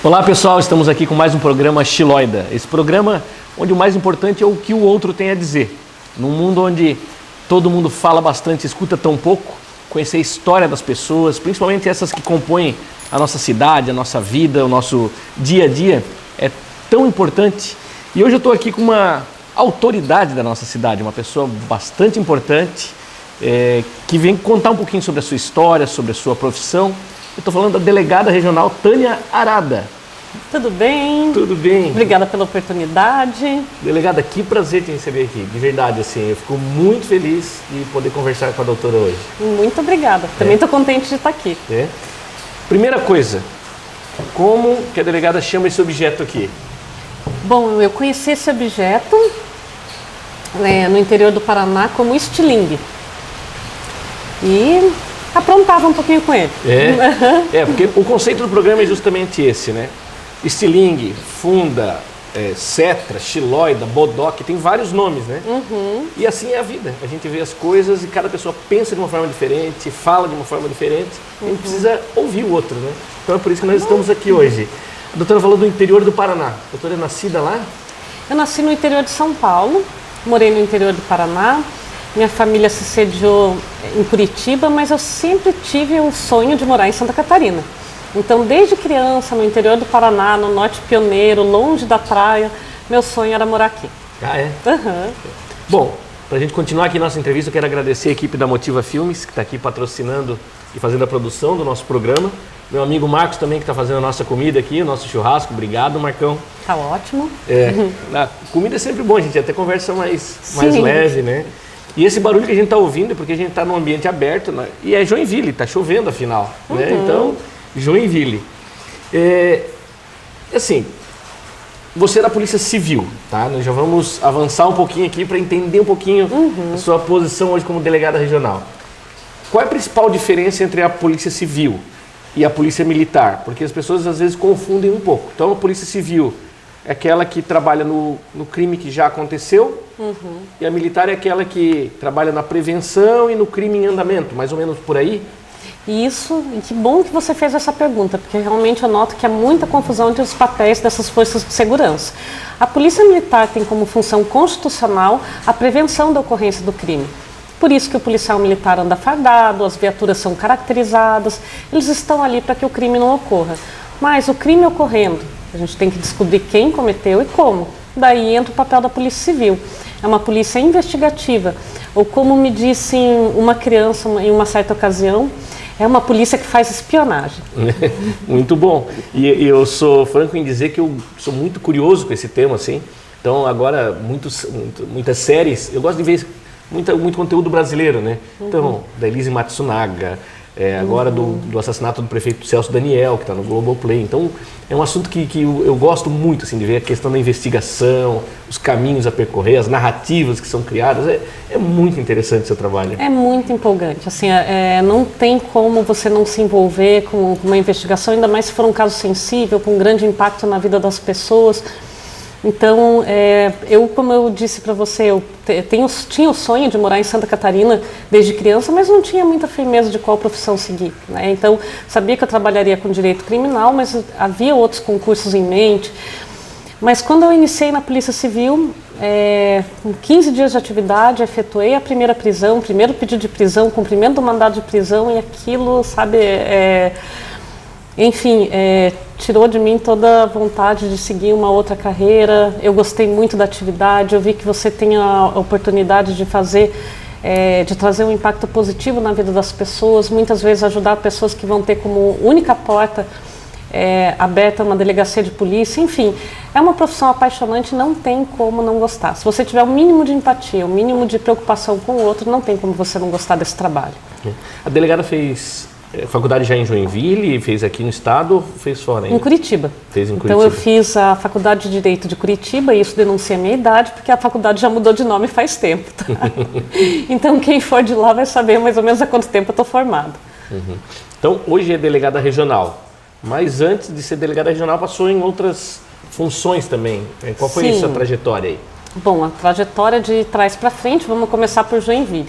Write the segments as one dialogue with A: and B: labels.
A: Olá pessoal, estamos aqui com mais um programa Xiloida. Esse programa onde o mais importante é o que o outro tem a dizer. Num mundo onde todo mundo fala bastante, escuta tão pouco, conhecer a história das pessoas, principalmente essas que compõem a nossa cidade, a nossa vida, o nosso dia a dia, é tão importante. E hoje eu estou aqui com uma autoridade da nossa cidade, uma pessoa bastante importante, que vem contar um pouquinho sobre a sua história, sobre a sua profissão. Eu estou falando da delegada regional Tânia Arada.
B: Tudo bem?
A: Tudo bem.
B: Obrigada pela oportunidade.
A: Delegada, que prazer te receber aqui, de verdade, assim, eu fico muito feliz de poder conversar com a doutora hoje.
B: Muito obrigada, também estou contente de estar aqui.
A: Primeira coisa, como que a delegada chama esse objeto aqui?
B: Bom, eu conheci esse objeto no interior do Paraná como estilingue. E aprontava um pouquinho com ele.
A: Porque o conceito do programa é justamente esse, né? Estilingue, funda, cetra, xiloida, bodoque, tem vários nomes, né? E assim é a vida. A gente vê as coisas e cada pessoa pensa de uma forma diferente, fala de uma forma diferente. A gente precisa ouvir o outro, né? Então é por isso que nós estamos aqui hoje. A doutora falou do interior do Paraná. A doutora é nascida lá?
B: Eu nasci no interior de São Paulo, morei no interior do Paraná. Minha família se sediou em Curitiba, mas eu sempre tive o sonho de morar em Santa Catarina. Então, desde criança, no interior do Paraná, no norte pioneiro, longe da praia, meu sonho era morar aqui.
A: Ah, é? Bom, para a gente continuar aqui nossa entrevista, eu quero agradecer a equipe da Motiva Filmes, que está aqui patrocinando e fazendo a produção do nosso programa. Meu amigo Marcos também, que está fazendo a nossa comida aqui, o nosso churrasco. Obrigado, Marcão.
B: Tá ótimo.
A: A comida é sempre bom, a gente até conversa mais leve, né? E esse barulho que a gente está ouvindo é porque a gente está num ambiente aberto, né? E é Joinville, está chovendo afinal, né? Então, Joinville. Assim, você é da Polícia Civil, tá? Nós já vamos avançar um pouquinho aqui para entender um pouquinho a sua posição hoje como delegada regional. Qual é a principal diferença entre a Polícia Civil e a Polícia Militar? Porque as pessoas às vezes confundem um pouco. Então, a Polícia Civil é aquela que trabalha no crime que já aconteceu, e a militar é aquela que trabalha na prevenção e no crime em andamento, mais ou menos por aí?
B: Isso, e que bom que você fez essa pergunta, porque realmente eu noto que há muita confusão entre os papéis dessas forças de segurança. A Polícia Militar tem como função constitucional a prevenção da ocorrência do crime. Por isso que o policial militar anda fardado, as viaturas são caracterizadas, eles estão ali para que o crime não ocorra. Mas o crime ocorrendo, a gente tem que descobrir quem cometeu e como. Daí entra o papel da Polícia Civil. É uma polícia investigativa, ou como me disse uma criança em uma certa ocasião, é uma polícia que faz espionagem.
A: Muito bom. E eu sou franco em dizer que eu sou muito curioso com esse tema, assim. Então, agora, muitas séries, eu gosto de ver muito conteúdo brasileiro, né? Então, da Elise Matsunaga, agora do assassinato do prefeito Celso Daniel, que está no Globoplay. Então, é um assunto que eu gosto muito, assim, de ver a questão da investigação, os caminhos a percorrer, as narrativas que são criadas. É muito interessante o seu trabalho. É
B: muito empolgante. Assim, não tem como você não se envolver com uma investigação, ainda mais se for um caso sensível, com um grande impacto na vida das pessoas. Então, como eu disse para você, eu tinha o sonho de morar em Santa Catarina desde criança, mas não tinha muita firmeza de qual profissão seguir, né? Então, sabia que eu trabalharia com direito criminal, mas havia outros concursos em mente. Mas quando eu iniciei na Polícia Civil, com 15 dias de atividade, efetuei a primeira prisão, o primeiro pedido de prisão, cumprimento do mandado de prisão, e aquilo, sabe, enfim, tirou de mim toda a vontade de seguir uma outra carreira. Eu gostei muito da atividade, eu vi que você tem a oportunidade de fazer, de trazer um impacto positivo na vida das pessoas, muitas vezes ajudar pessoas que vão ter como única porta aberta uma delegacia de polícia. Enfim, é uma profissão apaixonante, não tem como não gostar. Se você tiver o mínimo de empatia, o mínimo de preocupação com o outro, não tem como você não gostar desse trabalho.
A: A delegada fez faculdade já em Joinville, fez aqui no estado ou fez fora ainda?
B: Em Curitiba.
A: Fez em Curitiba.
B: Então eu fiz a Faculdade de Direito de Curitiba, e isso denuncia a minha idade, porque a faculdade já mudou de nome faz tempo. Tá? Então quem for de lá vai saber mais ou menos há quanto tempo eu estou formado.
A: Então hoje é delegada regional, mas antes de ser delegada regional passou em outras funções também. Qual foi a sua trajetória aí?
B: Bom, a trajetória de trás para frente, vamos começar por Joinville.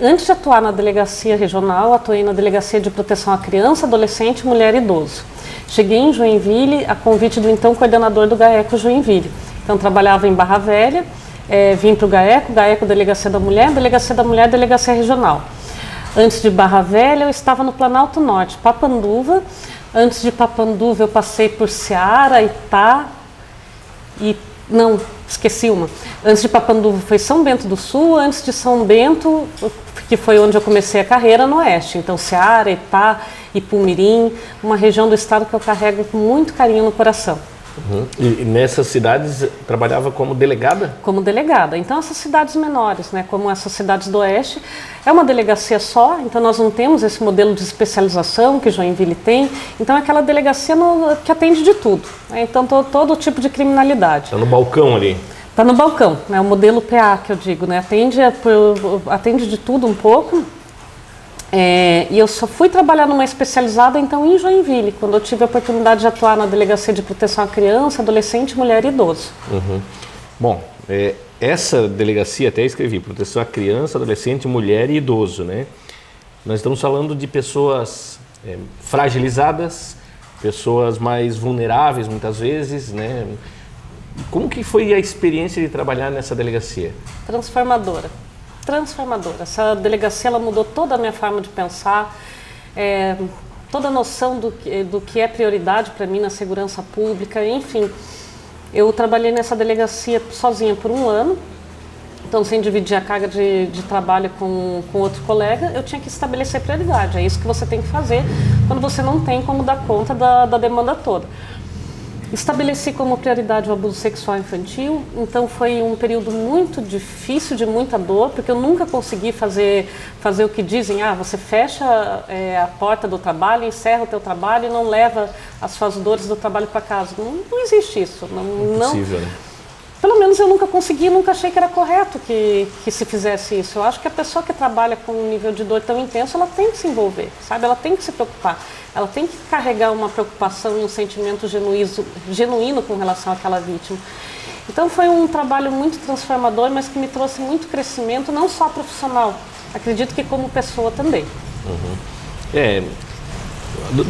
B: Antes de atuar na delegacia regional, atuei na Delegacia de Proteção à Criança, Adolescente, Mulher e Idoso. Cheguei em Joinville a convite do então coordenador do GAECO Joinville. Então, trabalhava em Barra Velha, vim para o GAECO, Delegacia da Mulher, Delegacia Regional. Antes de Barra Velha, eu estava no Planalto Norte, Papanduva. Antes de Papanduva, eu passei por Ceará, Itá e... Não, esqueci uma. Antes de Papanduva foi São Bento do Sul, antes de São Bento, que foi onde eu comecei a carreira, no Oeste. Então, Ceará, Itá, Ipumirim, uma região do estado que eu carrego com muito carinho no coração.
A: E nessas cidades trabalhava como delegada?
B: Como delegada. Então, essas cidades menores, né, como essas cidades do Oeste, é uma delegacia só, então nós não temos esse modelo de especialização que Joinville tem. Então, é aquela delegacia que atende de tudo, né? Então, todo tipo de criminalidade.
A: Está no balcão ali?
B: Está no balcão, né, o modelo PA que eu digo, né, atende de tudo um pouco. E eu só fui trabalhar numa especializada, então, em Joinville, quando eu tive a oportunidade de atuar na Delegacia de Proteção à Criança, Adolescente, Mulher e Idoso.
A: Bom, essa delegacia, até escrevi, Proteção à Criança, Adolescente, Mulher e Idoso, né? Nós estamos falando de pessoas fragilizadas, pessoas mais vulneráveis, muitas vezes, né? Como que foi a experiência de trabalhar nessa delegacia?
B: Transformadora. Essa delegacia, ela mudou toda a minha forma de pensar, toda a noção do que é prioridade para mim na segurança pública, enfim. Eu trabalhei nessa delegacia sozinha por 1 ano, então sem dividir a carga de trabalho com outro colega, eu tinha que estabelecer prioridade. É isso que você tem que fazer quando você não tem como dar conta da demanda toda. Estabeleci como prioridade o abuso sexual infantil, então foi um período muito difícil, de muita dor, porque eu nunca consegui fazer o que dizem, você fecha a porta do trabalho, encerra o teu trabalho e não leva as suas dores do trabalho para casa. Não existe isso.
A: Impossível, né?
B: Pelo menos eu nunca consegui, nunca achei que era correto que se fizesse isso. Eu acho que a pessoa que trabalha com um nível de dor tão intenso, ela tem que se envolver, sabe? Ela tem que se preocupar. Ela tem que carregar uma preocupação e um sentimento genuíno com relação àquela vítima. Então foi um trabalho muito transformador, mas que me trouxe muito crescimento, não só profissional, acredito que como pessoa também.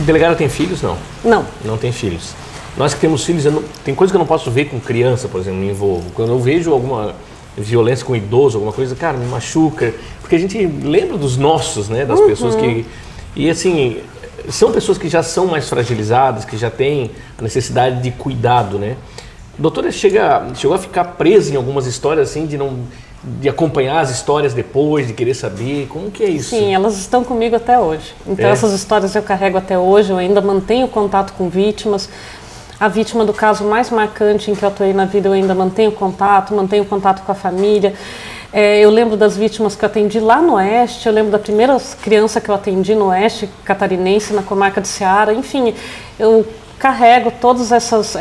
A: Delegada tem filhos? Não.
B: Não.
A: Não tem filhos. Nós que temos filhos, tem coisa que eu não posso ver com criança, por exemplo, me envolvo. Quando eu vejo alguma violência com idoso, alguma coisa, cara, me machuca. Porque a gente lembra dos nossos, né? Das pessoas que... E assim, são pessoas que já são mais fragilizadas, que já têm a necessidade de cuidado, né? A doutora chegou a ficar presa em algumas histórias, assim, de acompanhar as histórias depois, de querer saber. Como que é isso?
B: Sim, elas estão comigo até hoje. Então essas histórias eu carrego até hoje, eu ainda mantenho contato com vítimas. A vítima do caso mais marcante em que eu atuei na vida, eu ainda mantenho contato com a família. Eu lembro das vítimas que eu atendi lá no Oeste, eu lembro da primeira criança que eu atendi no Oeste catarinense, na comarca de Ceará. Enfim, eu carrego todas essas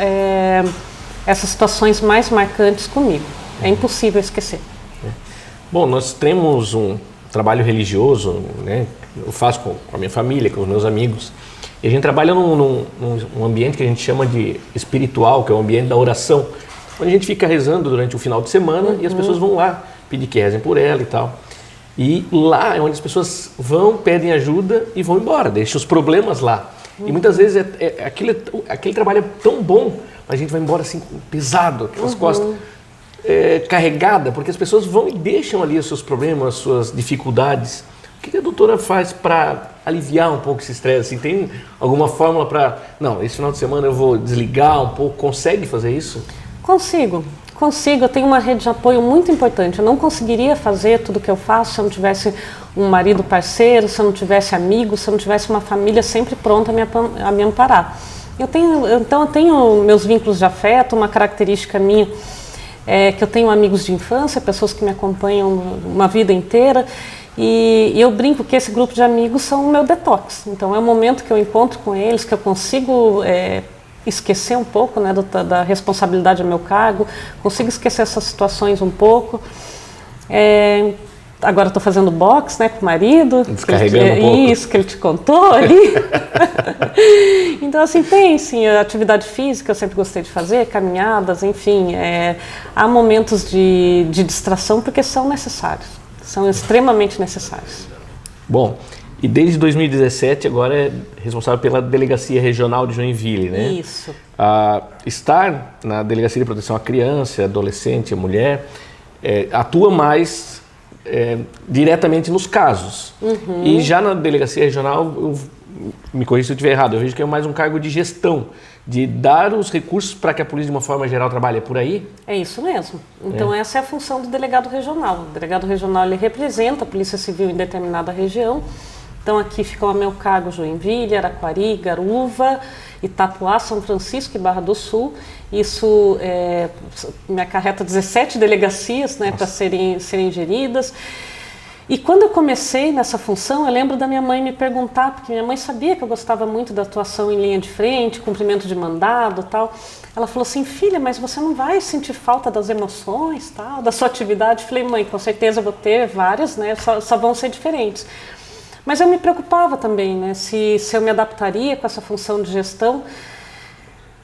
B: situações mais marcantes comigo. É impossível esquecer.
A: Bom, nós temos um trabalho religioso, né? Eu faço com a minha família, com os meus amigos. E a gente trabalha num ambiente que a gente chama de espiritual, que é o ambiente da oração, onde a gente fica rezando durante o final de semana e as pessoas vão lá pedir que rezem por ela e tal. E lá é onde as pessoas vão, pedem ajuda e vão embora, deixam os problemas lá. E muitas vezes aquele trabalho é tão bom, a gente vai embora assim pesado, aquelas costas carregada, porque as pessoas vão e deixam ali os seus problemas, as suas dificuldades. O que a doutora faz para aliviar um pouco esse estresse? Assim, tem alguma fórmula para... Não, esse final de semana eu vou desligar um pouco. Consegue fazer isso?
B: Consigo. Eu tenho uma rede de apoio muito importante. Eu não conseguiria fazer tudo o que eu faço se eu não tivesse um marido parceiro, se eu não tivesse amigos, se eu não tivesse uma família sempre pronta a me amparar. Então eu tenho meus vínculos de afeto, uma característica minha que eu tenho amigos de infância, pessoas que me acompanham uma vida inteira. E eu brinco que esse grupo de amigos são o meu detox. Então é o momento que eu encontro com eles, que eu consigo esquecer um pouco, né, da responsabilidade ao meu cargo, consigo esquecer essas situações um pouco. Agora estou fazendo boxe, né, com o marido.
A: Descarregando um pouco.
B: Isso que ele te contou ali. Então, assim, tem sim atividade física, eu sempre gostei de fazer, caminhadas, enfim. Há momentos de distração porque são necessários, são extremamente necessários.
A: Bom, e desde 2017 agora é responsável pela Delegacia Regional de Joinville, né?
B: Isso.
A: Estar na Delegacia de Proteção à Criança, Adolescente e Mulher, atua mais diretamente nos casos.
B: Uhum.
A: E já na Delegacia Regional, me corrija se eu estiver errado, eu vejo que é mais um cargo de gestão, de dar os recursos para que a polícia de uma forma geral trabalhe. É por aí?
B: É isso mesmo. Então essa é a função do delegado regional. O delegado regional ele representa a Polícia Civil em determinada região. Então aqui ficam a meu cargo Joinville, Araquari, Garuva, Itapuá, São Francisco e Barra do Sul. Isso me acarreta 17 delegacias, né, para serem geridas. E quando eu comecei nessa função, eu lembro da minha mãe me perguntar, porque minha mãe sabia que eu gostava muito da atuação em linha de frente, cumprimento de mandado e tal. Ela falou assim, filha, mas você não vai sentir falta das emoções, tal, da sua atividade? Eu falei, mãe, com certeza eu vou ter várias, né, só vão ser diferentes. Mas eu me preocupava também, né, se eu me adaptaria com essa função de gestão,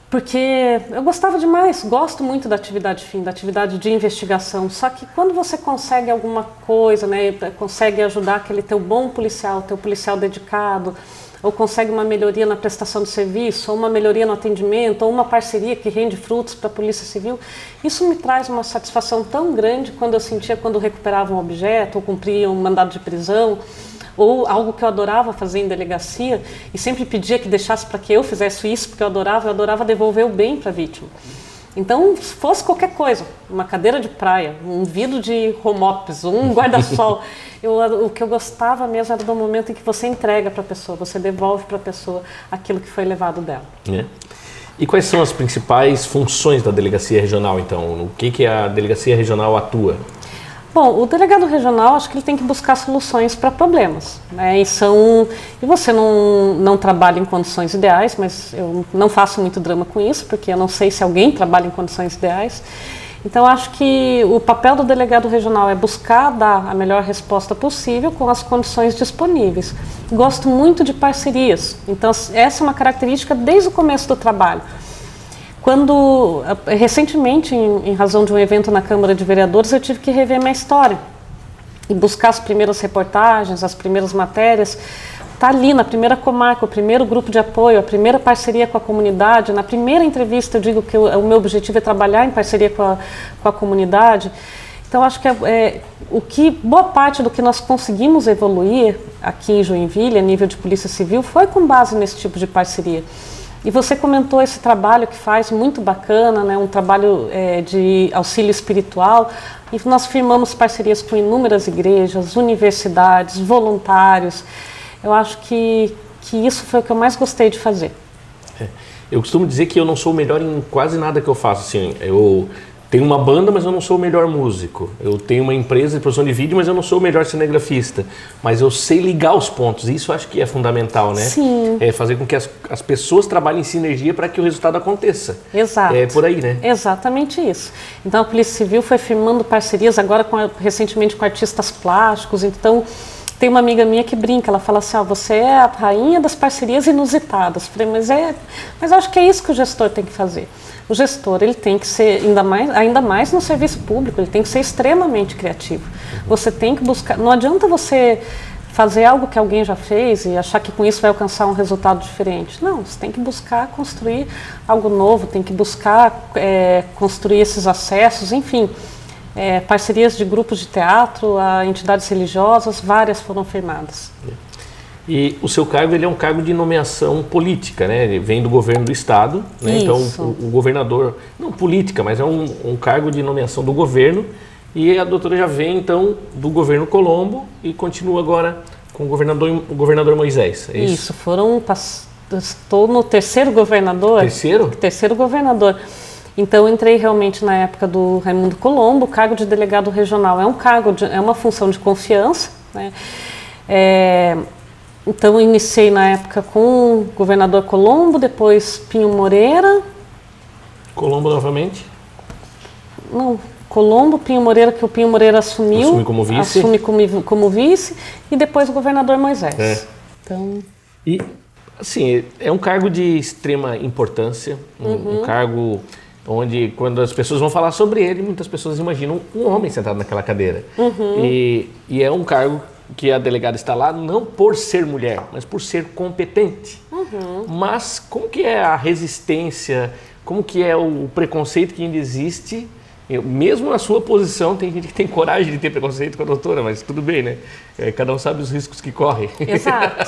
B: porque eu gostava demais, gosto muito da atividade fim, da atividade de investigação, só que quando você consegue alguma coisa, né, consegue ajudar aquele teu bom policial, teu policial dedicado, ou consegue uma melhoria na prestação de serviço, ou uma melhoria no atendimento, ou uma parceria que rende frutos para a Polícia Civil, isso me traz uma satisfação tão grande quando eu sentia quando recuperava um objeto, ou cumpria um mandado de prisão, ou algo que eu adorava fazer em delegacia e sempre pedia que deixasse para que eu fizesse isso, porque eu adorava devolver o bem para a vítima. Então, se fosse qualquer coisa, uma cadeira de praia, um vidro de home office, um guarda-sol, o que eu gostava mesmo era do momento em que você entrega para a pessoa, você devolve para a pessoa aquilo que foi levado dela.
A: E quais são as principais funções da Delegacia Regional, então? O que a Delegacia Regional atua?
B: Bom, o delegado regional, acho que ele tem que buscar soluções para problemas, né? E você não trabalha em condições ideais, mas eu não faço muito drama com isso, porque eu não sei se alguém trabalha em condições ideais. Então, acho que o papel do delegado regional é buscar dar a melhor resposta possível com as condições disponíveis. Gosto muito de parcerias, então essa é uma característica desde o começo do trabalho. Recentemente, em razão de um evento na Câmara de Vereadores, eu tive que rever minha história e buscar as primeiras reportagens, as primeiras matérias. Está ali na primeira comarca, o primeiro grupo de apoio, a primeira parceria com a comunidade. Na primeira entrevista eu digo que o meu objetivo é trabalhar em parceria com a comunidade. Então acho que boa parte do que nós conseguimos evoluir aqui em Joinville, a nível de Polícia Civil, foi com base nesse tipo de parceria. E você comentou esse trabalho que faz muito bacana, né, um trabalho de auxílio espiritual, e nós firmamos parcerias com inúmeras igrejas, universidades, voluntários. Eu acho que isso foi o que eu mais gostei de fazer.
A: Eu costumo dizer que eu não sou o melhor em quase nada que eu faço. Assim, eu tenho uma banda, mas eu não sou o melhor músico. Eu tenho uma empresa de produção de vídeo, mas eu não sou o melhor cinegrafista. Mas eu sei ligar os pontos. Isso eu acho que é fundamental, né?
B: Sim.
A: É fazer com que as pessoas trabalhem em sinergia para que o resultado aconteça.
B: Exato.
A: É por aí, né?
B: Exatamente isso. Então a Polícia Civil foi firmando parcerias agora recentemente com artistas plásticos. Então tem uma amiga minha que brinca, ela fala assim, você é a rainha das parcerias inusitadas. Eu falei, mas eu acho que é isso que o gestor tem que fazer. O gestor ele tem que ser, ainda mais no serviço público, ele tem que ser extremamente criativo. Você tem que buscar, não adianta você fazer algo que alguém já fez e achar que com isso vai alcançar um resultado diferente. Não, você tem que buscar construir algo novo, tem que buscar construir esses acessos, enfim. Parcerias de grupos de teatro, a entidades religiosas, várias foram firmadas.
A: E o seu cargo ele é um cargo de nomeação política, né? Ele vem do governo do estado, né? Então o governador, não política, mas é um cargo de nomeação do governo, e a doutora já vem então do governo Colombo e continua agora com o governador Moisés. É isso?
B: Estou no terceiro governador.
A: Terceiro?
B: Terceiro governador. Então, entrei realmente na época do Raimundo Colombo. O cargo de delegado regional é uma função de confiança, né? Então, iniciei na época com o governador Colombo, depois Pinho Moreira.
A: Colombo novamente?
B: Não, Colombo, Pinho Moreira, que o Pinho Moreira assume como vice, e depois o governador Moisés. Então...
A: E, assim, é um cargo de extrema importância, um cargo onde, quando as pessoas vão falar sobre ele, muitas pessoas imaginam um homem sentado naquela cadeira. E é um cargo que a delegada está lá não por ser mulher, mas por ser competente. Mas como que é a resistência, como que é o preconceito que ainda existe? Mesmo na sua posição, tem gente que tem coragem de ter preconceito com a doutora, mas tudo bem, né? Cada um sabe os riscos que corre.
B: Exato.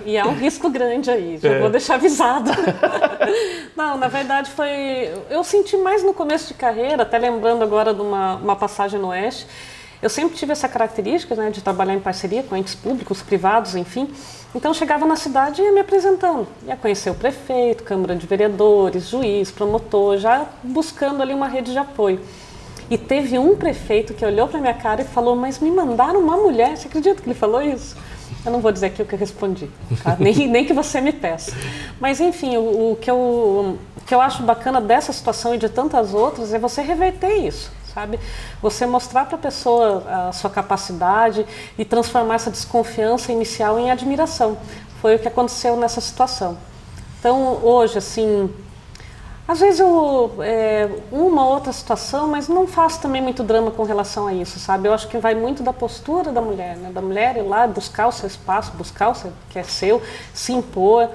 B: E é um risco grande aí, já vou deixar avisado. Não, na verdade eu senti mais no começo de carreira, até lembrando agora de uma passagem no Oeste. Eu sempre tive essa característica, né, de trabalhar em parceria com entes públicos, privados, enfim. Então eu chegava na cidade e ia me apresentando. Ia conhecer o prefeito, Câmara de Vereadores, juiz, promotor, já buscando ali uma rede de apoio. E teve um prefeito que olhou para minha cara e falou, mas me mandaram uma mulher. Você acredita que ele falou isso? Eu não vou dizer aqui o que eu respondi, tá? nem que você me peça. Mas enfim, o que eu acho bacana dessa situação e de tantas outras é você reverter isso. Sabe? Você mostrar para a pessoa a sua capacidade e transformar essa desconfiança inicial em admiração. Foi o que aconteceu nessa situação. Então, hoje, assim, às vezes uma outra situação, mas não faço também muito drama com relação a isso, sabe? Eu acho que vai muito da postura da mulher, né? Da mulher ir lá buscar o seu espaço, buscar o que é seu, se impor.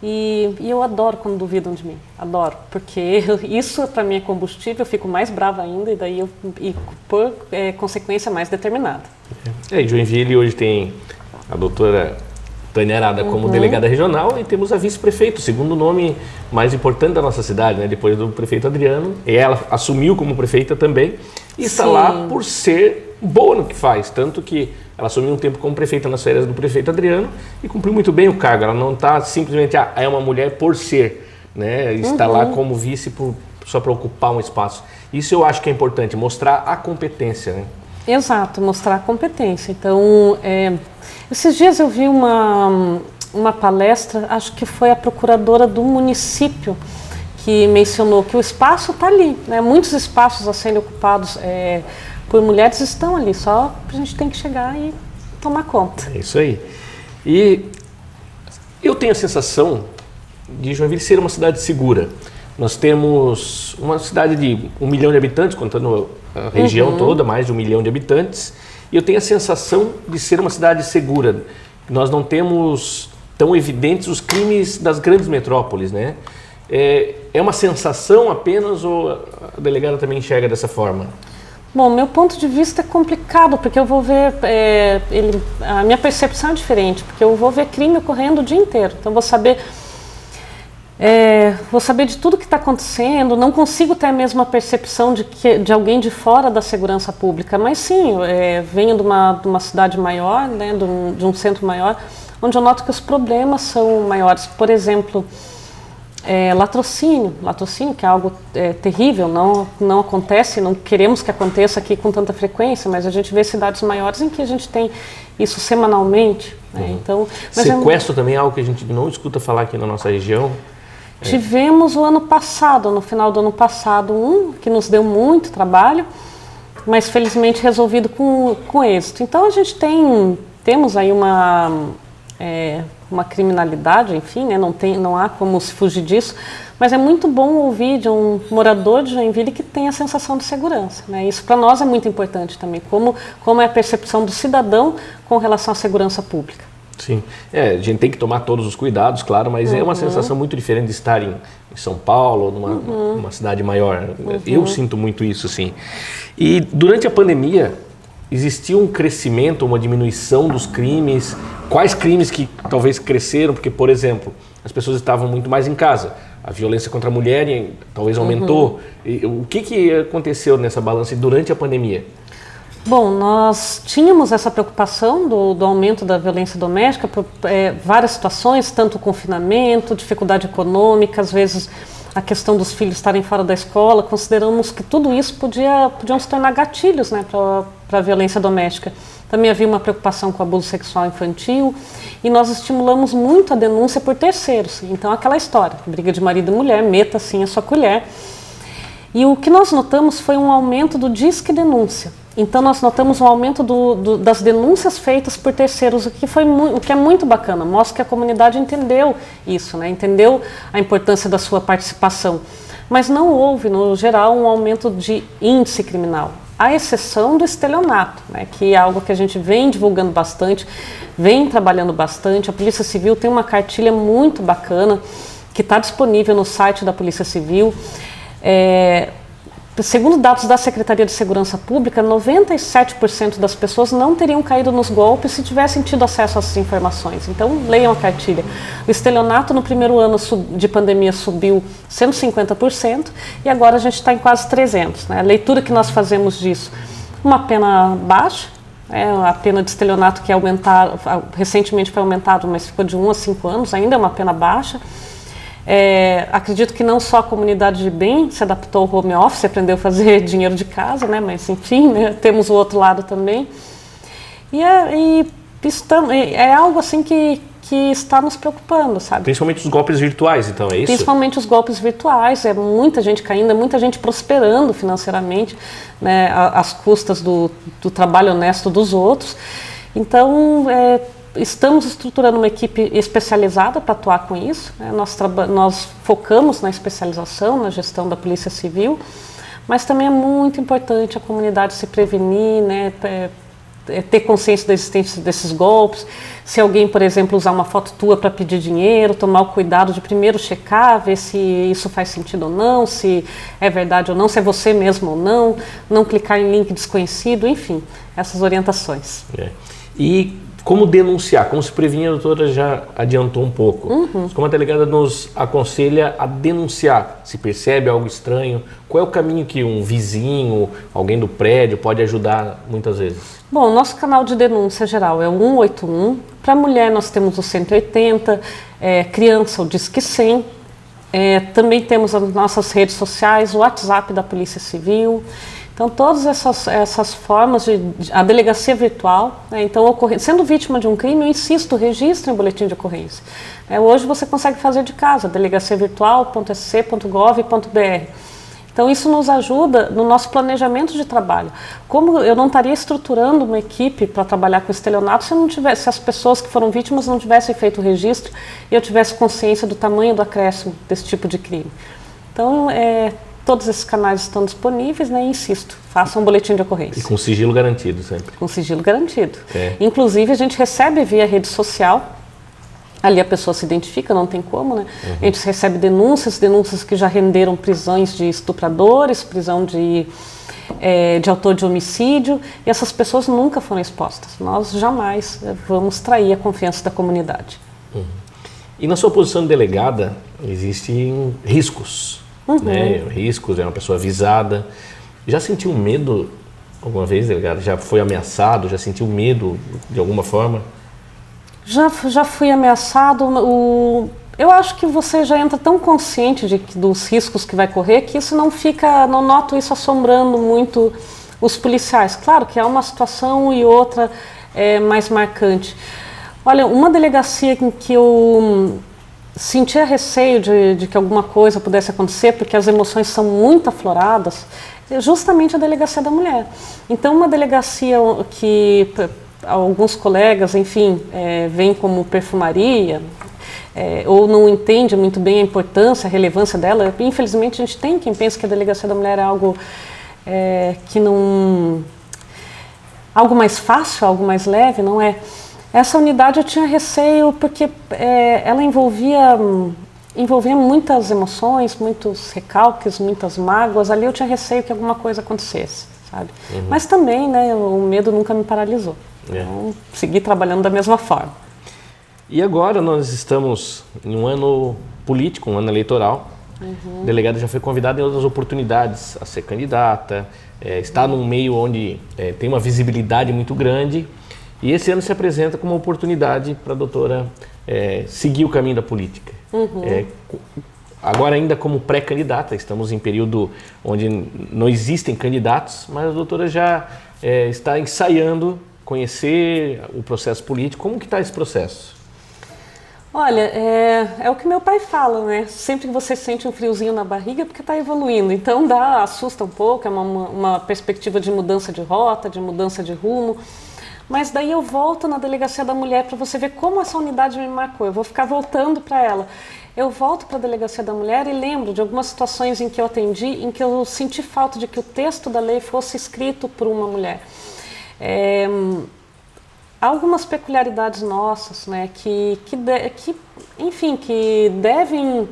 B: E eu adoro quando duvidam de mim, adoro, porque isso para mim é combustível, eu fico mais brava ainda e por consequência mais determinada.
A: Em Joinville hoje tem a doutora Tânia Arada como delegada regional e temos a vice-prefeito, o segundo nome mais importante da nossa cidade, né, depois do prefeito Adriano, e ela assumiu como prefeita também e está lá por ser boa no que faz, tanto que ela assumiu um tempo como prefeita nas férias do prefeito Adriano e cumpriu muito bem o cargo. Ela não está simplesmente, é uma mulher por ser, né? Está lá como vice só para ocupar um espaço. Isso eu acho que é importante, mostrar a competência, né?
B: Exato, mostrar a competência. Então, esses dias eu vi uma palestra, acho que foi a procuradora do município, que mencionou que o espaço está ali, né? Muitos espaços a serem ocupados por mulheres estão ali, só a gente tem que chegar e tomar conta.
A: É isso aí. E eu tenho a sensação de Joinville ser uma cidade segura. Nós temos uma cidade de 1 milhão de habitantes, contando a região toda, mais de 1 milhão de habitantes, e eu tenho a sensação de ser uma cidade segura. Nós não temos tão evidentes os crimes das grandes metrópoles, né? É uma sensação apenas ou a delegada também enxerga dessa forma?
B: Bom, meu ponto de vista é complicado, porque eu vou ver, a minha percepção é diferente, porque eu vou ver crime ocorrendo o dia inteiro, então vou saber de tudo que está acontecendo, não consigo ter a mesma percepção de alguém de fora da segurança pública, mas sim, venho de uma cidade maior, né, de um centro maior, onde eu noto que os problemas são maiores. Por exemplo, latrocínio, que é algo terrível, não acontece, não queremos que aconteça aqui com tanta frequência, mas a gente vê cidades maiores em que a gente tem isso semanalmente. Né? Então,
A: sequestro também é algo que a gente não escuta falar aqui na nossa região.
B: Tivemos no final do ano passado, que nos deu muito trabalho, mas felizmente resolvido com êxito. Então a gente temos aí uma criminalidade, enfim, né? Não há como se fugir disso, mas é muito bom ouvir de um morador de Joinville que tem a sensação de segurança. Né? Isso para nós é muito importante também, como é a percepção do cidadão com relação à segurança pública.
A: Sim, a gente tem que tomar todos os cuidados, claro, mas é uma sensação muito diferente de estar em São Paulo ou numa cidade maior. Eu sinto muito isso, sim. E durante a pandemia, existiu um crescimento, uma diminuição dos crimes? Quais crimes que talvez cresceram? Porque, por exemplo, as pessoas estavam muito mais em casa. A violência contra a mulher talvez aumentou. E o que aconteceu nessa balança durante a pandemia?
B: Bom, nós tínhamos essa preocupação do aumento da violência doméstica por várias situações, tanto o confinamento, dificuldade econômica, às vezes a questão dos filhos estarem fora da escola. Consideramos que tudo isso podiam se tornar gatilhos, né, para a violência doméstica. Também havia uma preocupação com o abuso sexual infantil e nós estimulamos muito a denúncia por terceiros. Então, aquela história, briga de marido e mulher, meta assim a sua colher. E o que nós notamos foi um aumento do Disque Denúncia. Então nós notamos um aumento das denúncias feitas por terceiros, o que é muito bacana, mostra que a comunidade entendeu isso, né? Entendeu a importância da sua participação. Mas não houve, no geral, um aumento de índice criminal, à exceção do estelionato, né? Que é algo que a gente vem divulgando bastante, vem trabalhando bastante. A Polícia Civil tem uma cartilha muito bacana, que está disponível no site da Polícia Civil. Segundo dados da Secretaria de Segurança Pública, 97% das pessoas não teriam caído nos golpes se tivessem tido acesso a essas informações. Então, leiam a cartilha. O estelionato no primeiro ano de pandemia subiu 150% e agora a gente está em quase 300%. Né? A leitura que nós fazemos disso, uma pena baixa, a pena de estelionato que recentemente foi aumentado, mas ficou de 1 a 5 anos, ainda é uma pena baixa. Acredito que não só a comunidade de bem se adaptou ao home office, aprendeu a fazer dinheiro de casa, né? Mas enfim, né? Temos o outro lado também. É algo assim que está nos preocupando, sabe?
A: Principalmente os golpes virtuais, então, é isso?
B: Principalmente os golpes virtuais, muita gente caindo, muita gente prosperando financeiramente, né? Às custas do trabalho honesto dos outros. Então, estamos estruturando uma equipe especializada para atuar com isso. Né? Nós focamos na especialização, na gestão da Polícia Civil, mas também é muito importante a comunidade se prevenir, né? Ter consciência da existência desses golpes. Se alguém, por exemplo, usar uma foto tua para pedir dinheiro, tomar o cuidado de primeiro checar, ver se isso faz sentido ou não, se é verdade ou não, se é você mesmo ou não clicar em link desconhecido, enfim, essas orientações.
A: E como denunciar? Como se prevenir, a doutora já adiantou um pouco. Como a delegada nos aconselha a denunciar, se percebe algo estranho, qual é o caminho que um vizinho, alguém do prédio pode ajudar muitas vezes?
B: Bom, nosso canal de denúncia geral é o 181, para mulher nós temos o 180, criança o Disque 100, também temos as nossas redes sociais, o WhatsApp da Polícia Civil. Então, todas essas formas a delegacia virtual, né? Então, sendo vítima de um crime, eu insisto, registre em boletim de ocorrência. Hoje você consegue fazer de casa, delegaciavirtual.sc.gov.br. Então, isso nos ajuda no nosso planejamento de trabalho. Como eu não estaria estruturando uma equipe para trabalhar com estelionato se as pessoas que foram vítimas não tivessem feito o registro e eu tivesse consciência do tamanho do acréscimo desse tipo de crime. Então, todos esses canais estão disponíveis, né? E insisto, façam um boletim de ocorrência.
A: E com sigilo garantido sempre.
B: Com sigilo garantido. Inclusive, a gente recebe via rede social, ali a pessoa se identifica, não tem como, né? A gente recebe denúncias que já renderam prisões de estupradores, prisão de autor de homicídio, e essas pessoas nunca foram expostas. Nós jamais vamos trair a confiança da comunidade.
A: E na sua posição de delegada, existem riscos. Né? Riscos, é uma pessoa avisada. Já sentiu medo alguma vez, delegado? Já foi ameaçado? Já sentiu medo de alguma forma?
B: Já fui ameaçado. Eu acho que você já entra tão consciente dos riscos que vai correr que isso não noto isso assombrando muito os policiais. Claro que há uma situação e outra mais marcante. Olha, uma delegacia em que eu sentia receio de que alguma coisa pudesse acontecer, porque as emoções são muito afloradas, é justamente a Delegacia da Mulher. Então, uma delegacia que alguns colegas, enfim, veem como perfumaria, ou não entende muito bem a importância, a relevância dela, infelizmente a gente tem quem pensa que a Delegacia da Mulher é algo que não... algo mais fácil, algo mais leve, não é? Essa unidade eu tinha receio porque ela envolvia muitas emoções, muitos recalques, muitas mágoas. Ali eu tinha receio que alguma coisa acontecesse, sabe? Mas também, né, o medo nunca me paralisou. Então, segui trabalhando da mesma forma.
A: E agora nós estamos em um ano político, um ano eleitoral. A delegada já foi convidada em outras oportunidades a ser candidata, está num meio onde tem uma visibilidade muito grande. E esse ano se apresenta como uma oportunidade para a doutora seguir o caminho da política. Agora ainda como pré-candidata, estamos em período onde não existem candidatos, mas a doutora já está ensaiando conhecer o processo político. Como que está esse processo?
B: Olha, é o que meu pai fala, né? Sempre que você sente um friozinho na barriga é porque está evoluindo. Então assusta um pouco, é uma perspectiva de mudança de rota, de mudança de rumo. Mas daí eu volto na Delegacia da Mulher para você ver como essa unidade me marcou. Eu vou ficar voltando para ela. Eu volto para a Delegacia da Mulher e lembro de algumas situações em que eu atendi, em que eu senti falta de que o texto da lei fosse escrito por uma mulher. Há algumas peculiaridades nossas, né, enfim, que devem,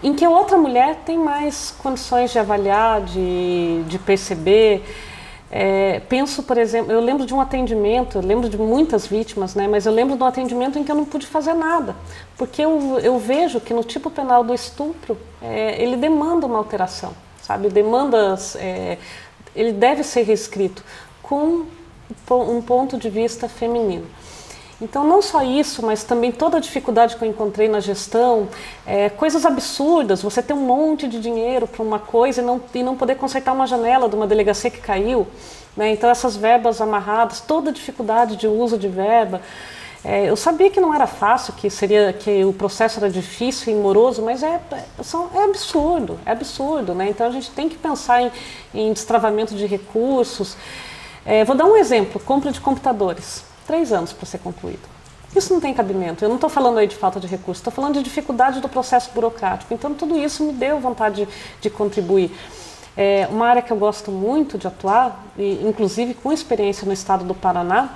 B: em que outra mulher tem mais condições de avaliar, de perceber. Penso, por exemplo, eu lembro de um atendimento, eu lembro de muitas vítimas, né, mas eu lembro de um atendimento em que eu não pude fazer nada, porque eu vejo que no tipo penal do estupro, ele demanda uma alteração, sabe, ele deve ser reescrito com um ponto de vista feminino. Então, não só isso, mas também toda a dificuldade que eu encontrei na gestão, coisas absurdas, você ter um monte de dinheiro para uma coisa e não poder consertar uma janela de uma delegacia que caiu, né? Então, essas verbas amarradas, toda a dificuldade de uso de verba. Eu sabia que não era fácil, que o processo era difícil e moroso, mas é absurdo, né? Então, a gente tem que pensar em destravamento de recursos. Vou dar um exemplo, compra de computadores, 3 anos para ser concluído. Isso não tem cabimento, eu não estou falando aí de falta de recursos, estou falando de dificuldade do processo burocrático, então tudo isso me deu vontade de contribuir. Uma área que eu gosto muito de atuar, e, inclusive com experiência no estado do Paraná,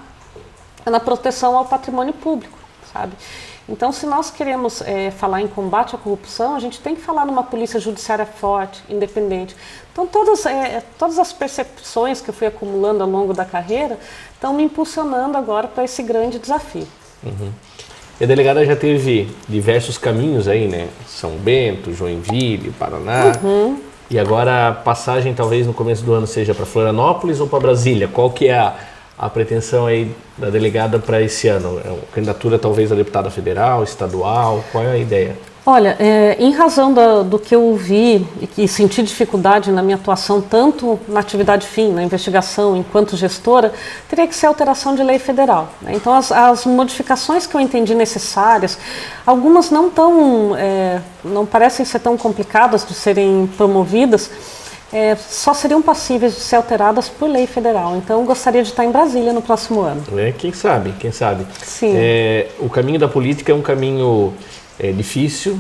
B: é na proteção ao patrimônio público, sabe? Então, se nós queremos falar em combate à corrupção, a gente tem que falar numa polícia judiciária forte, independente. Então, todas as percepções que eu fui acumulando ao longo da carreira estão me impulsionando agora para esse grande desafio.
A: Uhum. E a delegada já teve diversos caminhos aí, né? São Bento, Joinville, Paraná. Uhum. E agora a passagem talvez no começo do ano seja para Florianópolis ou para Brasília? Qual que é a pretensão aí da delegada para esse ano? É uma candidatura talvez a deputada federal, estadual? Qual é a ideia?
B: Olha, em razão do que eu vi e senti dificuldade na minha atuação, tanto na atividade fim, na investigação, enquanto gestora, teria que ser alteração de lei federal, né? Então, as modificações que eu entendi necessárias, algumas não parecem ser tão complicadas de serem promovidas, só seriam passíveis de ser alteradas por lei federal. Então, eu gostaria de estar em Brasília no próximo ano.
A: Quem sabe?
B: Sim.
A: O caminho da política é um caminho difícil,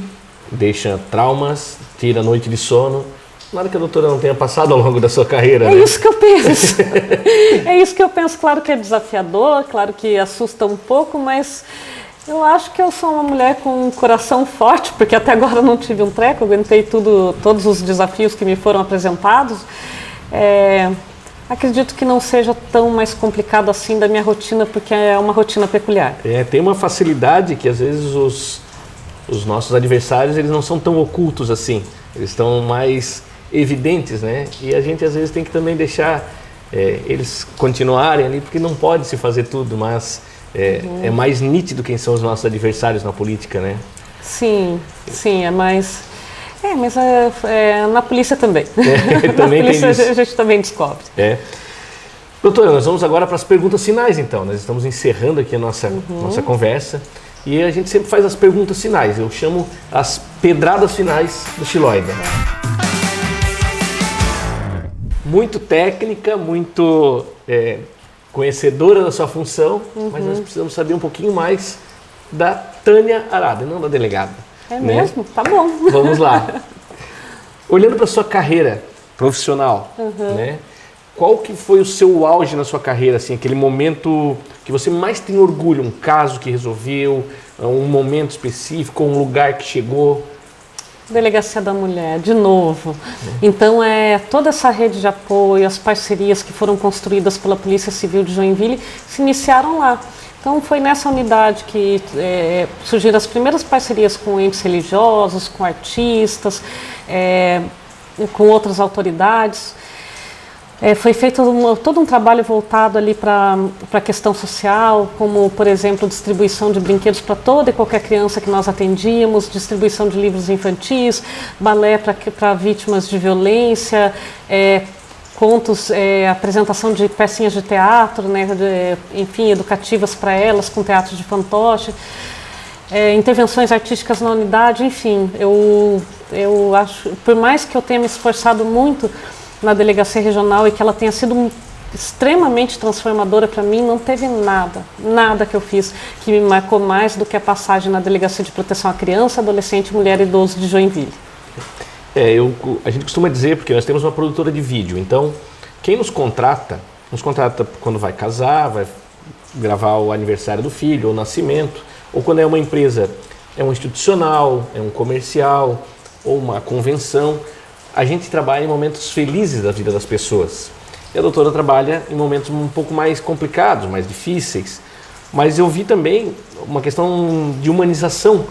A: deixa traumas, tira a noite de sono. Nada que a doutora não tenha passado ao longo da sua carreira.
B: É, né? Isso que eu penso. É isso que eu penso. Claro que é desafiador, claro que assusta um pouco, mas eu acho que eu sou uma mulher com um coração forte, porque até agora eu não tive um treco, eu aguentei todos os desafios que me foram apresentados. Acredito que não seja tão mais complicado assim da minha rotina, porque é uma rotina peculiar.
A: Tem uma facilidade que às vezes os nossos adversários, eles não são tão ocultos assim, eles estão mais evidentes, né? E a gente às vezes tem que também deixar eles continuarem ali, porque não pode se fazer tudo, mas é mais nítido quem são os nossos adversários na política, né?
B: Sim, é mais... mas na polícia também.
A: Também
B: na polícia
A: tem isso.
B: A gente também descobre.
A: Doutora, nós vamos agora para as perguntas finais, então. Nós estamos encerrando aqui a nossa conversa. E a gente sempre faz as perguntas finais. Eu chamo as pedradas finais do Xiloida. Muito técnica, muito conhecedora da sua função, mas nós precisamos saber um pouquinho mais da Tânia Arada, não da delegada.
B: É mesmo? Tá bom.
A: Vamos lá. Olhando para a sua carreira profissional, né? Qual que foi o seu auge na sua carreira, assim, aquele momento que você mais tem orgulho, um caso que resolveu, um momento específico, um lugar que chegou?
B: Delegacia da Mulher, de novo. Então, toda essa rede de apoio, as parcerias que foram construídas pela Polícia Civil de Joinville se iniciaram lá. Então, foi nessa unidade que surgiram as primeiras parcerias com entes religiosos, com artistas, com outras autoridades. Foi feito todo um trabalho voltado ali para a questão social, como, por exemplo, distribuição de brinquedos para toda e qualquer criança que nós atendíamos, distribuição de livros infantis, balé para vítimas de violência, contos, apresentação de pecinhas de teatro, né, enfim, educativas para elas, com teatro de fantoche. intervenções artísticas na unidade, enfim, eu acho, por mais que eu tenha me esforçado muito na delegacia regional e que ela tenha sido extremamente transformadora para mim, não teve nada que eu fiz que me marcou mais do que a passagem na Delegacia de Proteção à Criança, Adolescente, Mulher e Idoso de Joinville.
A: A gente costuma dizer, porque nós temos uma produtora de vídeo, então quem nos contrata quando vai casar, vai gravar o aniversário do filho, ou o nascimento, ou quando é uma empresa, é um institucional, é um comercial, ou uma convenção. A gente trabalha em momentos felizes da vida das pessoas. E a doutora trabalha em momentos um pouco mais complicados, mais difíceis. Mas eu vi também uma questão de humanização.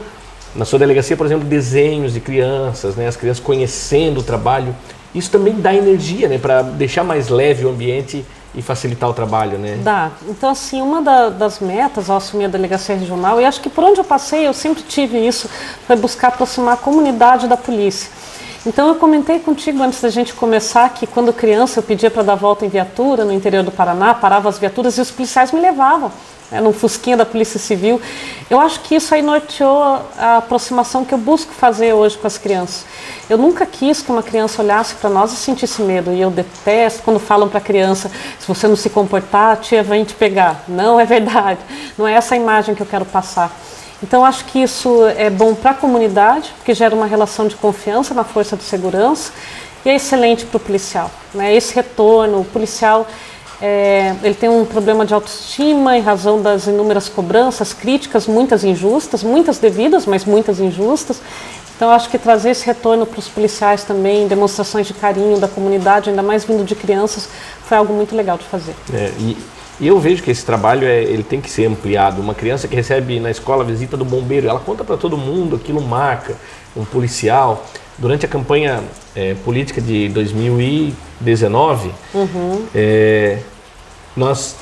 A: Na sua delegacia, por exemplo, desenhos de crianças, né? As crianças conhecendo o trabalho. Isso também dá energia, né? Para deixar mais leve o ambiente e facilitar o trabalho, né?
B: Dá. Então, assim, uma das metas ao assumir a delegacia regional, e acho que por onde eu passei, eu sempre tive isso, foi buscar aproximar a comunidade da polícia. Então, eu comentei contigo antes da gente começar que quando criança eu pedia para dar volta em viatura no interior do Paraná, parava as viaturas e os policiais me levavam, né, num fusquinha da Polícia Civil. Eu acho que isso aí norteou a aproximação que eu busco fazer hoje com as crianças. Eu nunca quis que uma criança olhasse para nós e sentisse medo. E eu detesto quando falam para a criança, se você não se comportar, a tia vem te pegar. Não é verdade. Não é essa a imagem que eu quero passar. Então, acho que isso é bom para a comunidade, porque gera uma relação de confiança na força de segurança, e é excelente para o policial, né? Esse retorno, o policial, ele tem um problema de autoestima em razão das inúmeras cobranças, críticas, muitas injustas, muitas devidas, mas muitas injustas. Então, acho que trazer esse retorno para os policiais também, demonstrações de carinho da comunidade, ainda mais vindo de crianças, foi algo muito legal de fazer.
A: E eu vejo que esse trabalho ele tem que ser ampliado. Uma criança que recebe na escola a visita do bombeiro, ela conta para todo mundo, aquilo marca. Um policial. Durante a campanha política de 2019, nós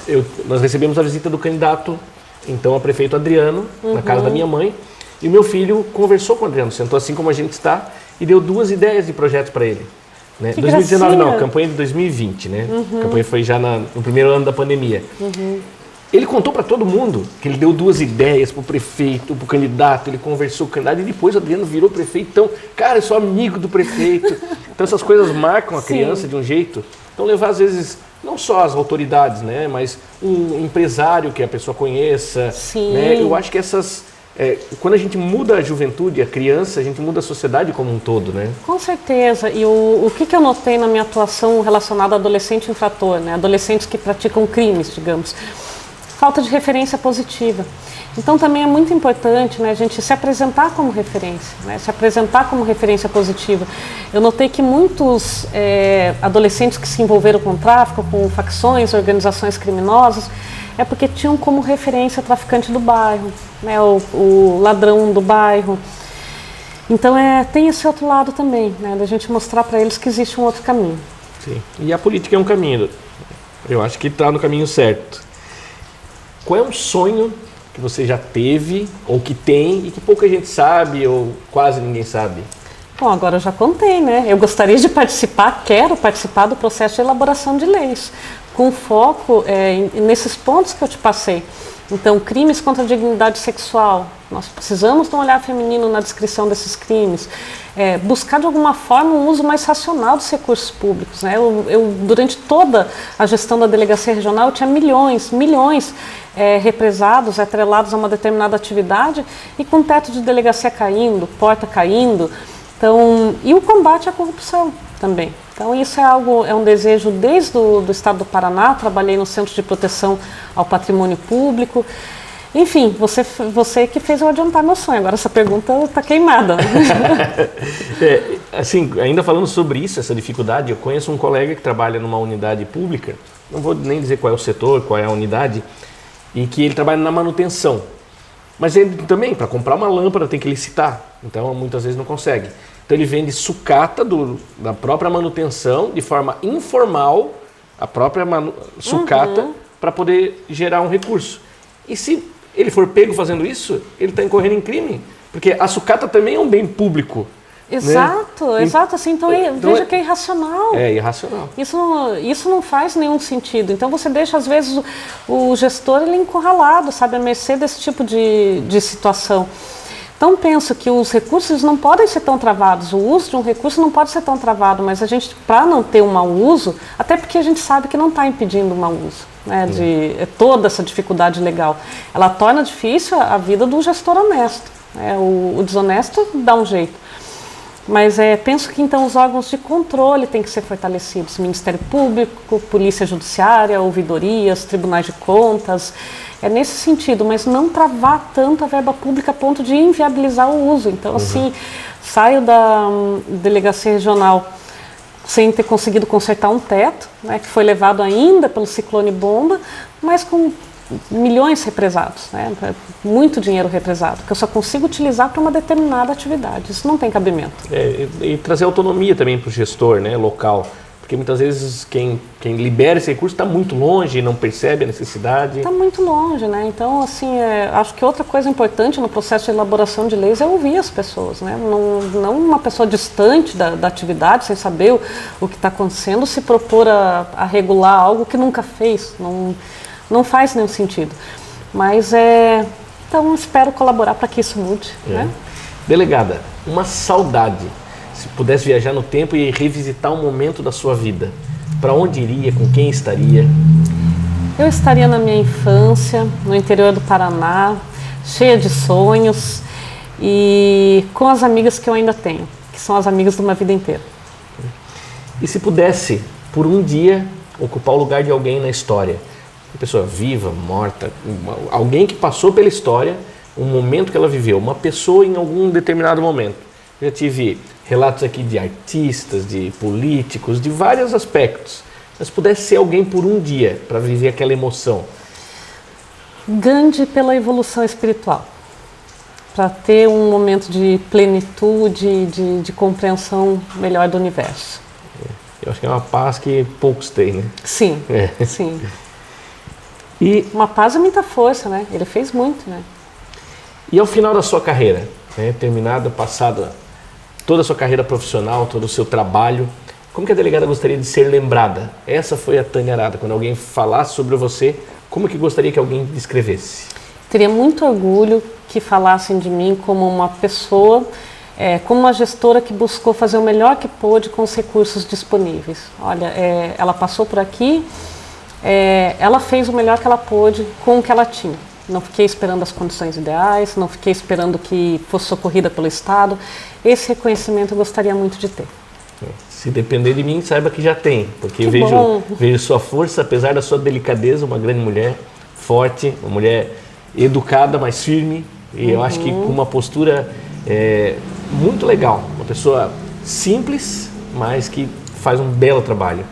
A: recebemos a visita do candidato, então, a prefeito Adriano, na casa da minha mãe. E o meu filho conversou com o Adriano, sentou assim como a gente está, e deu 2 ideias de projetos para ele. Né? 2019 não, campanha de 2020, né? A campanha foi já no primeiro ano da pandemia. Ele contou para todo mundo que ele deu 2 ideias para o prefeito, para o candidato, ele conversou com o candidato e depois o Adriano virou prefeito. Então, cara, eu sou amigo do prefeito. Então essas coisas marcam a criança de um jeito. Então levar às vezes não só as autoridades, né? Mas um empresário que a pessoa conheça. Né? Eu acho que quando a gente muda a juventude, a criança, a gente muda a sociedade como um todo, né?
B: Com certeza. E o que eu notei na minha atuação relacionada a adolescente infrator, né? Adolescentes que praticam crimes, digamos. Falta de referência positiva. Então também é muito importante, né, a gente se apresentar como referência, né? Se apresentar como referência positiva. Eu notei que muitos adolescentes que se envolveram com tráfico, com facções, organizações criminosas, é porque tinham como referência o traficante do bairro, né, o ladrão do bairro. Então tem esse outro lado também, né, da gente mostrar para eles que existe um outro caminho.
A: Sim. E a política é um caminho. Eu acho que está no caminho certo. Qual é um sonho que você já teve, ou que tem, e que pouca gente sabe, ou quase ninguém sabe?
B: Bom, agora eu já contei, né? Eu gostaria de quero participar do processo de elaboração de leis, com foco nesses pontos que eu te passei. Então, crimes contra a dignidade sexual, nós precisamos de um olhar feminino na descrição desses crimes. Buscar de alguma forma um uso mais racional dos recursos públicos, né? Durante toda a gestão da delegacia regional, eu tinha milhões represados, atrelados a uma determinada atividade e com teto de delegacia caindo, porta caindo. Então, e o combate à corrupção também. Então, isso é um desejo desde o estado do Paraná. Trabalhei no Centro de Proteção ao Patrimônio Público. Enfim, você que fez eu adiantar meu sonho. Agora essa pergunta está queimada.
A: Assim, ainda falando sobre isso, essa dificuldade, eu conheço um colega que trabalha numa unidade pública, não vou nem dizer qual é o setor, qual é a unidade, e que ele trabalha na manutenção. Mas ele também, para comprar uma lâmpada, tem que licitar, então muitas vezes não consegue. Então ele vende sucata da própria manutenção, de forma informal, a própria sucata, para poder gerar um recurso. E se ele for pego fazendo isso, ele está incorrendo em crime, porque a sucata também é um bem público.
B: Exato,
A: né?
B: exato. Assim, então veja que é irracional.
A: É irracional.
B: Isso não faz nenhum sentido. Então você deixa, às vezes, o gestor ele encurralado, sabe, à mercê desse tipo de situação. Então penso que os recursos não podem ser tão travados, o uso de um recurso não pode ser tão travado, mas a gente, para não ter um mau uso, até porque a gente sabe que não está impedindo o mau uso, né, de toda essa dificuldade legal, ela torna difícil a vida do gestor honesto, né, o desonesto dá um jeito. Mas penso que então os órgãos de controle têm que ser fortalecidos, Ministério Público, Polícia Judiciária, ouvidorias, tribunais de contas, é nesse sentido, mas não travar tanto a verba pública a ponto de inviabilizar o uso. Então, assim, saio da delegacia regional sem ter conseguido consertar um teto, né, que foi levado ainda pelo ciclone bomba, mas com milhões represados, né, muito dinheiro represado, que eu só consigo utilizar para uma determinada atividade. Isso não tem cabimento.
A: E trazer autonomia também para o gestor, né, local. Porque muitas vezes quem libera esse recurso está muito longe e não percebe a necessidade.
B: Está muito longe, né? Então, assim, acho que outra coisa importante no processo de elaboração de leis é ouvir as pessoas, né? Não uma pessoa distante da atividade, sem saber o que está acontecendo, se propor a regular algo que nunca fez. Não faz nenhum sentido. Mas, então, espero colaborar para que isso mude, né?
A: Delegada, uma saudade. Se pudesse viajar no tempo e revisitar um momento da sua vida, para onde iria, com quem estaria?
B: Eu estaria na minha infância, no interior do Paraná, cheia de sonhos e com as amigas que eu ainda tenho, que são as amigas de uma vida inteira.
A: E se pudesse, por um dia, ocupar o lugar de alguém na história? Uma pessoa viva, morta, alguém que passou pela história, um momento que ela viveu, uma pessoa em algum determinado momento. Eu já tive relatos aqui de artistas, de políticos, de vários aspectos. Mas se pudesse ser alguém por um dia para viver aquela emoção.
B: Gandhi pela evolução espiritual. Para ter um momento de plenitude, de compreensão melhor do universo.
A: Eu acho que é uma paz que poucos têm, né?
B: Sim, sim.
A: E
B: uma paz e muita força, né? Ele fez muito, né?
A: E ao final da sua carreira, né, terminada, passada toda a sua carreira profissional, todo o seu trabalho, como que a delegada gostaria de ser lembrada? Essa foi a Tânia Arada. Quando alguém falasse sobre você, como que gostaria que alguém descrevesse?
B: Teria muito orgulho que falassem de mim como uma pessoa, como uma gestora que buscou fazer o melhor que pôde com os recursos disponíveis. Olha, ela passou por aqui, ela fez o melhor que ela pôde com o que ela tinha. Não fiquei esperando as condições ideais, não fiquei esperando que fosse socorrida pelo Estado. Esse reconhecimento eu gostaria muito de ter.
A: Se depender de mim, saiba que já tem, porque vejo sua força, apesar da sua delicadeza, uma grande mulher, forte, uma mulher educada, mas firme, e eu acho que com uma postura muito legal, uma pessoa simples, mas que faz um belo trabalho.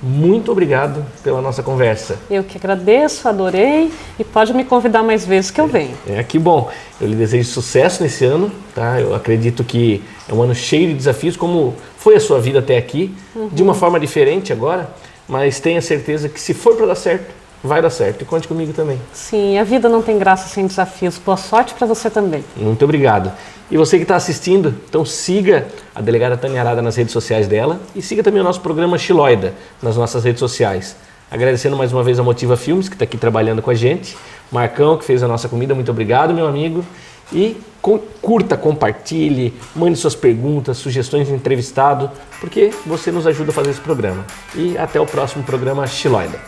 A: Muito obrigado pela nossa conversa.
B: Eu que agradeço, adorei e pode me convidar mais vezes que eu venho.
A: Que bom. Eu lhe desejo sucesso nesse ano, tá? Eu acredito que é um ano cheio de desafios, como foi a sua vida até aqui, de uma forma diferente agora, mas tenha certeza que se for para dar certo, vai dar certo. E conte comigo também.
B: Sim, a vida não tem graça sem desafios. Boa sorte para você também.
A: Muito obrigado. E você que está assistindo, então siga a delegada Tânia Arada nas redes sociais dela e siga também o nosso programa Xiloida nas nossas redes sociais. Agradecendo mais uma vez a Motiva Filmes, que está aqui trabalhando com a gente. Marcão, que fez a nossa comida, muito obrigado, meu amigo. E curta, compartilhe, mande suas perguntas, sugestões de entrevistado, porque você nos ajuda a fazer esse programa. E até o próximo programa Xiloida.